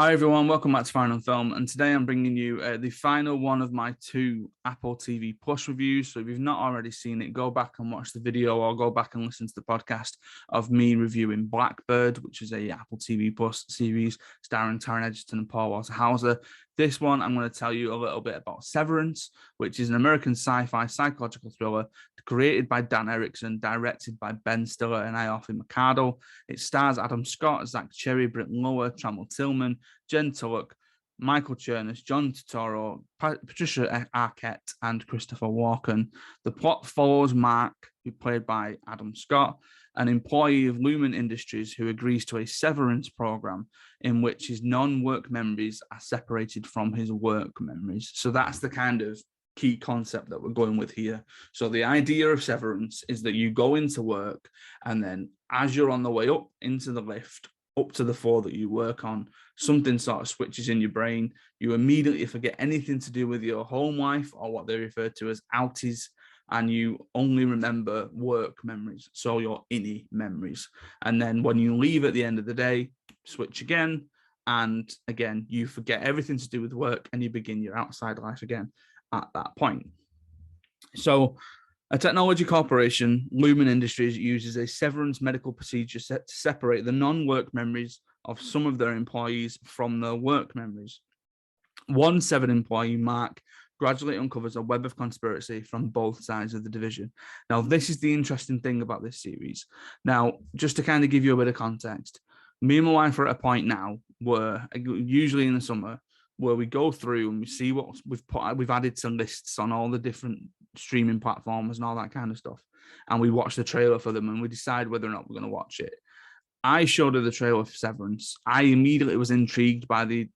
Hi everyone, welcome back to Farrand Film, and today I'm bringing you the final one of my two Apple TV Plus reviews. So if you've not already seen it, go back and watch the video, or go back and listen to the podcast of me reviewing Blackbird, which is a Apple TV Plus series starring Taron Egerton and Paul Walter Hauser. This one, I'm going to tell you a little bit about Severance, which is an American sci-fi psychological thriller created by Dan Erickson, directed by Ben Stiller and Aoife Mercado. It stars Adam Scott, Zach Cherry, Britt Lower, Trammell Tillman, Jen Tulloch, Michael Chernus, John Turturro, Patricia Arquette, and Christopher Walken. The plot follows Mark, who played by Adam Scott, an employee of Lumen Industries who agrees to a severance program in which his non-work memories are separated from his work memories. So that's the kind of key concept that we're going with here. So the idea of severance is that you go into work, and then as you're on the way up into the lift, up to the floor that you work on, something sort of switches in your brain. You immediately forget anything to do with your home life, or what they refer to as outies, and you only remember work memories, so your innie memories. And then when you leave at the end of the day, switch again, and again, you forget everything to do with work, and you begin your outside life again at that point. So a technology corporation, Lumen Industries, uses a severance medical procedure to separate the non-work memories of some of their employees from their work memories. One severed employee, Mark, gradually uncovers a web of conspiracy from both sides of the division. Now, this is the interesting thing about this series. Now, just to kind of give you a bit of context, me and my wife are at a point now where, usually in the summer, where we go through and we see what we've added to lists on all the different streaming platforms and all that kind of stuff, and we watch the trailer for them and we decide whether or not we're going to watch it. I showed her the trailer for Severance. I immediately was intrigued by the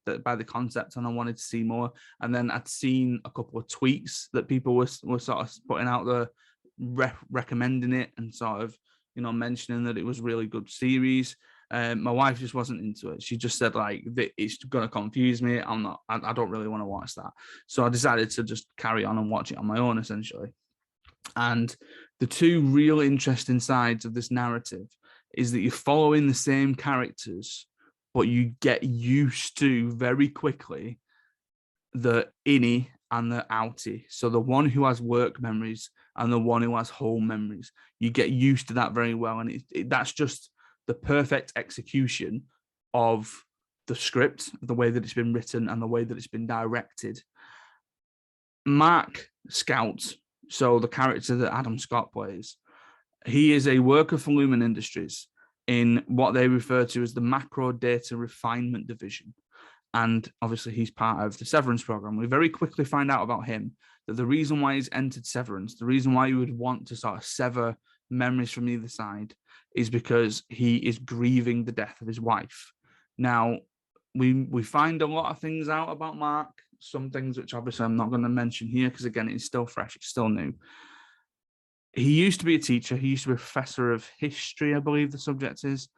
concept, and I wanted to see more. And then I'd seen a couple of tweets that people were sort of putting out there, recommending it, and sort of mentioning that it was a really good series. My wife just wasn't into it. She just said, like, it's going to confuse me. I don't really want to watch that. So I decided to just carry on and watch it on my own, essentially. And the two real interesting sides of this narrative is that you're following the same characters, but you get used to very quickly the innie and the outie. So the one who has work memories and the one who has home memories. You get used to that very well. And that's just the perfect execution of the script, the way that it's been written and the way that it's been directed. Mark Scout, so the character that Adam Scott plays, he is a worker for Lumen Industries in what they refer to as the macro data refinement division. And obviously he's part of the Severance program. We very quickly find out about him that the reason why he's entered Severance, the reason why you would want to sort of sever memories from either side, is because he is grieving the death of his wife. Now, we find a lot of things out about Mark, some things which obviously I'm not going to mention here because, again, it's still fresh, it's still new. He used to be a teacher. He used to be a professor of history, I believe the subject is,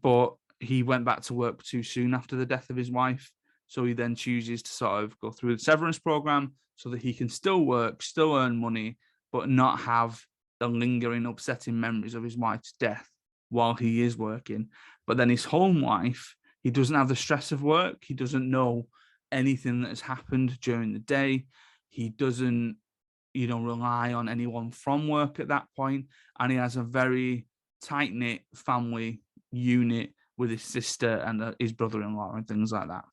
but he went back to work too soon after the death of his wife. So he then chooses to sort of go through the severance program so that he can still work, still earn money, but not have the lingering, upsetting memories of his wife's death while he is working. But then his home life, he doesn't have the stress of work. He doesn't know anything that has happened during the day. He doesn't rely on anyone from work at that point, and he has a very tight-knit family unit with his sister and his brother-in-law and things like that.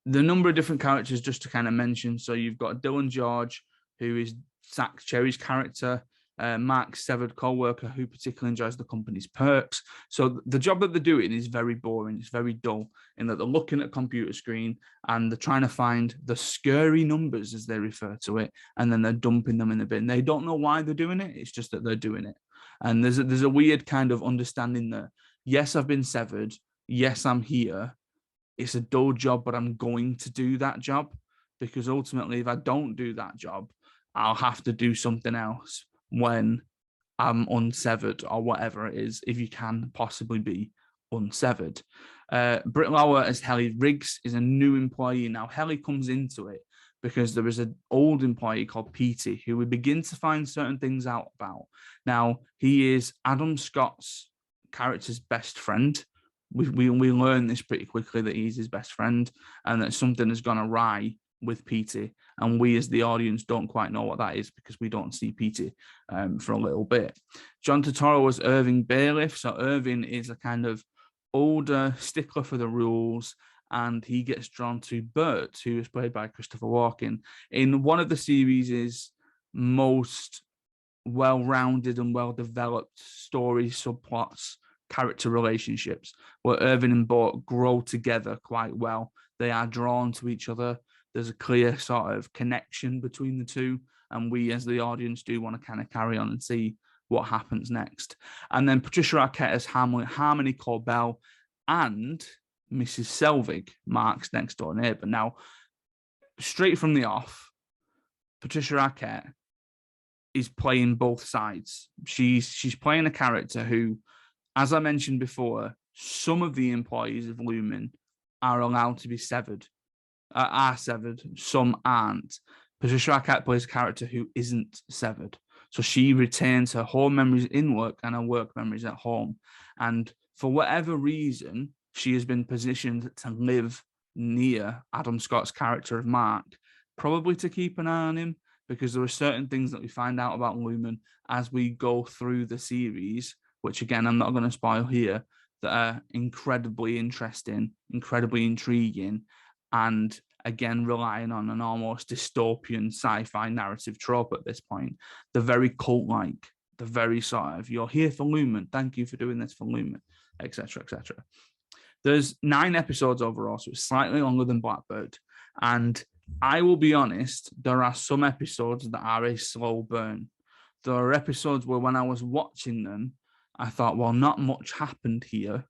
The number of different characters, just to kind of mention, so you've got Dylan George, who is Zach Cherry's character, Mark's severed co-worker who particularly enjoys the company's perks. So the job that they're doing is very boring. It's very dull in that they're looking at a computer screen and they're trying to find the scary numbers, as they refer to it, and then they're dumping them in the bin. They don't know why they're doing it. It's just that they're doing it. And there's a weird kind of understanding that, yes, I've been severed. Yes, I'm here. It's a dull job, but I'm going to do that job, because ultimately, if I don't do that job, I'll have to do something else when I'm unsevered, or whatever it is, if you can possibly be unsevered. Britt Lower as Helly Riggs is a new employee. Now, Helly comes into it because there is an old employee called Petey who we begin to find certain things out about. Now, he is Adam Scott's character's best friend, we learn this pretty quickly, that he's his best friend and that something has gone awry with Petey, and we as the audience don't quite know what that is because we don't see Petey for a little bit. John Turturro was Irving Bailiff. So Irving is a kind of older stickler for the rules, and he gets drawn to Bert, who is played by Christopher Walken, in one of the series' most well-rounded and well-developed story subplots, character relationships, where Irving and Bert grow together quite well. They are drawn to each other. There's a clear sort of connection between the two, and we as the audience do want to kind of carry on and see what happens next. And then Patricia Arquette as Harmony Corbell and Mrs. Selvig, Mark's next door neighbor. Now, straight from the off, Patricia Arquette is playing both sides. She's playing a character who, as I mentioned before, some of the employees of Lumen are allowed to be severed, some aren't. Patricia Arquette plays a character who isn't severed. So she retains her home memories in work and her work memories at home. And for whatever reason, she has been positioned to live near Adam Scott's character of Mark, probably to keep an eye on him, because there are certain things that we find out about Lumen as we go through the series, which again, I'm not going to spoil here, that are incredibly interesting, incredibly intriguing, and again, relying on an almost dystopian sci-fi narrative trope at this point. The very cult-like, the very sort of, you're here for Lumen, thank you for doing this for Lumen, etc., etc. There's 9 episodes overall, so it's slightly longer than Blackbird. And I will be honest, there are some episodes that are a slow burn. There are episodes where when I was watching them, I thought, well, not much happened here.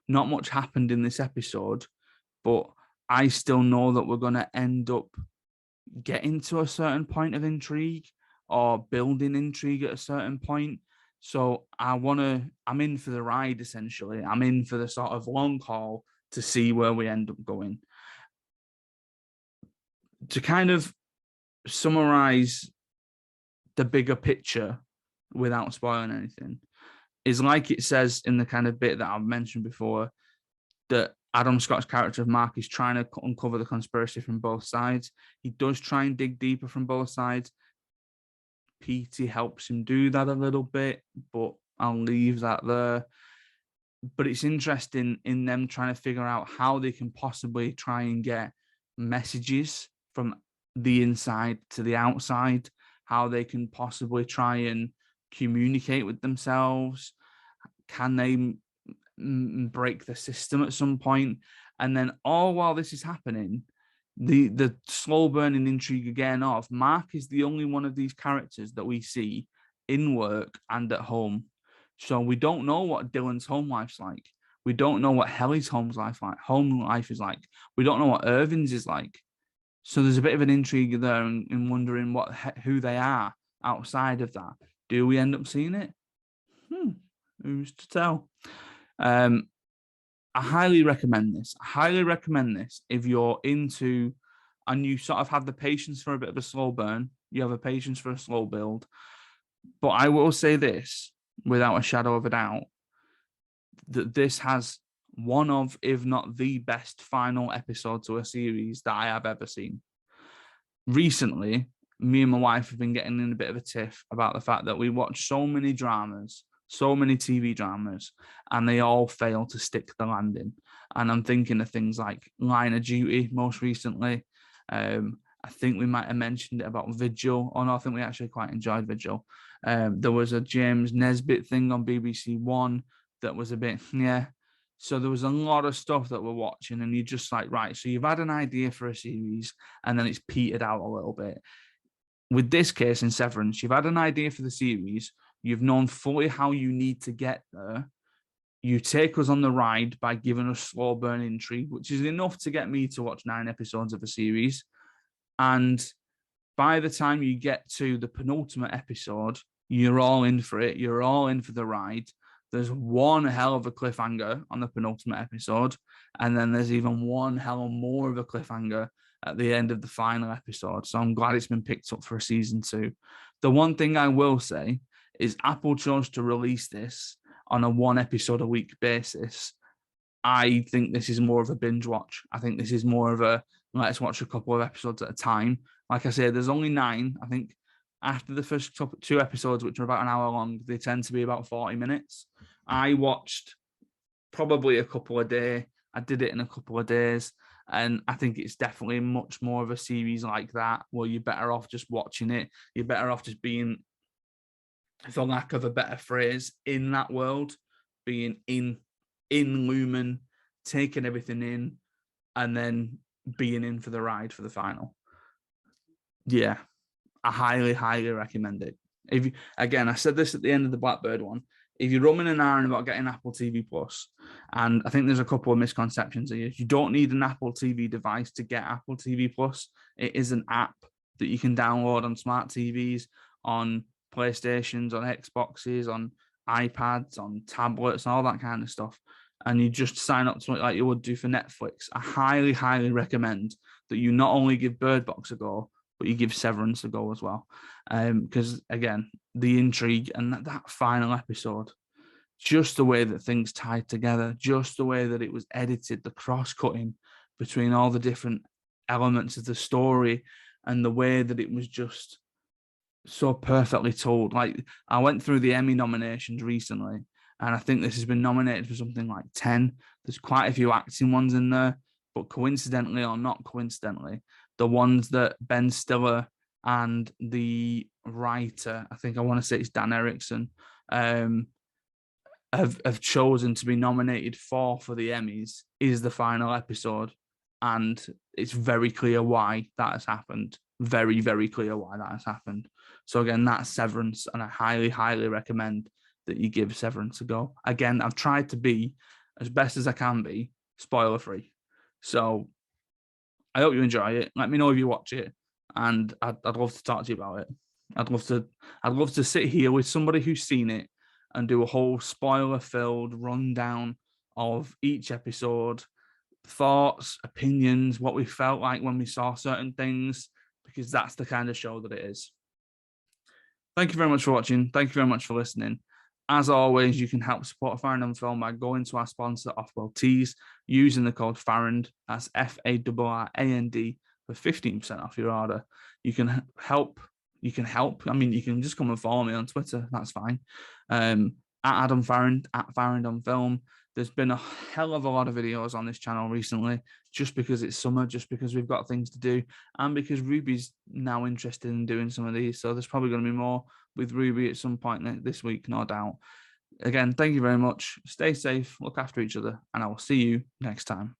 Not much happened in this episode, but I still know that we're going to end up getting to a certain point of intrigue or building intrigue at a certain point. So I'm in for the ride, essentially. I'm in for the sort of long haul to see where we end up going. To kind of summarize the bigger picture without spoiling anything, is like it says in the kind of bit that I've mentioned before, that Adam Scott's character of Mark is trying to uncover the conspiracy from both sides. He does try and dig deeper from both sides. Petey helps him do that a little bit, but I'll leave that there. But it's interesting in them trying to figure out how they can possibly try and get messages from the inside to the outside, how they can possibly try and communicate with themselves. Can they break the system at some point? And then all while this is happening, the slow burning intrigue again of Mark is the only one of these characters that we see in work and at home. So we don't know what Dylan's home life's like. We don't know what Helly's home life is like. We don't know what Irvin's is like. So there's a bit of an intrigue there in wondering who they are outside of that. Do we end up seeing it? Who's to tell? I highly recommend this. I highly recommend this if you're into, and you sort of have the patience for a bit of a slow burn. You have a patience for a slow build. But I will say this, without a shadow of a doubt, that this has one of, if not the best final episode to a series that I have ever seen. Recently, me and my wife have been getting in a bit of a tiff about the fact that we watch so many dramas, so many TV dramas, and they all fail to stick the landing. And I'm thinking of things like Line of Duty most recently. I think we might have mentioned it about Vigil. Oh no, I think we actually quite enjoyed Vigil. There was a James Nesbitt thing on BBC One that was a bit, yeah. So there was a lot of stuff that we're watching, and you're just like, right, so you've had an idea for a series, and then it's petered out a little bit. With this case in Severance, you've had an idea for the series, you've known fully how you need to get there. You take us on the ride by giving us slow burn intrigue, which is enough to get me to watch 9 episodes of a series. And by the time you get to the penultimate episode, you're all in for it. You're all in for the ride. There's one hell of a cliffhanger on the penultimate episode. And then there's even one hell of more of a cliffhanger at the end of the final episode. So I'm glad it's been picked up for a season 2. The one thing I will say is Apple chose to release this on a 1 episode a week basis. I think this is more of a binge watch. I think this is more of a let's watch a couple of episodes at a time. Like I said, there's only 9. I think after the first 2 episodes, which are about an hour long, they tend to be about 40 minutes. I watched probably a couple a day. I did it in a couple of days. And I think it's definitely much more of a series like that, where you're better off just watching it. You're better off just being, for lack of a better phrase, in that world, being in Lumen, taking everything in, and then being in for the ride for the final. Yeah, I highly, highly recommend it. If you, again, I said this at the end of the Blackbird one. If you're rumming and ahhing about getting Apple TV Plus, and I think there's a couple of misconceptions here. You don't need an Apple TV device to get Apple TV Plus. It is an app that you can download on smart TVs, on PlayStations, on Xboxes, on iPads, on tablets, and all that kind of stuff. And you just sign up to it like you would do for Netflix. I highly, highly recommend that you not only give Bird Box a go, but you give Severance a go as well. Because again, the intrigue and that final episode, just the way that things tied together, just the way that it was edited, the cross-cutting between all the different elements of the story, and the way that it was just so perfectly told. Like, I went through the Emmy nominations recently, and I think this has been nominated for something like 10. There's quite a few acting ones in there, but coincidentally or not coincidentally, the ones that Ben Stiller and the writer, I think I want to say it's Dan Erickson, have chosen to be nominated for the Emmys is the final episode. And it's very clear why that has happened. Very, very clear why that has happened. So again, that's Severance, and I highly, highly recommend that you give Severance a go. Again, I've tried to be, as best as I can be, spoiler-free. So I hope you enjoy it. Let me know if you watch it, and I'd love to talk to you about it. I'd love to sit here with somebody who's seen it and do a whole spoiler-filled rundown of each episode, thoughts, opinions, what we felt like when we saw certain things, because that's the kind of show that it is. Thank you very much for watching. Thank you very much for listening. As always, you can help support Farrand on Film by going to our sponsor, Offworld Tees, using the code Farrand, that's FARRAND, for 15% off your order. You can help. I mean, you can just come and follow me on Twitter. That's fine. At Adam Farrand, at Farrand on Film. There's been a hell of a lot of videos on this channel recently, just because it's summer, just because we've got things to do, and because Ruby's now interested in doing some of these. So there's probably going to be more with Ruby at some point this week, no doubt. Again, thank you very much. Stay safe, look after each other, and I will see you next time.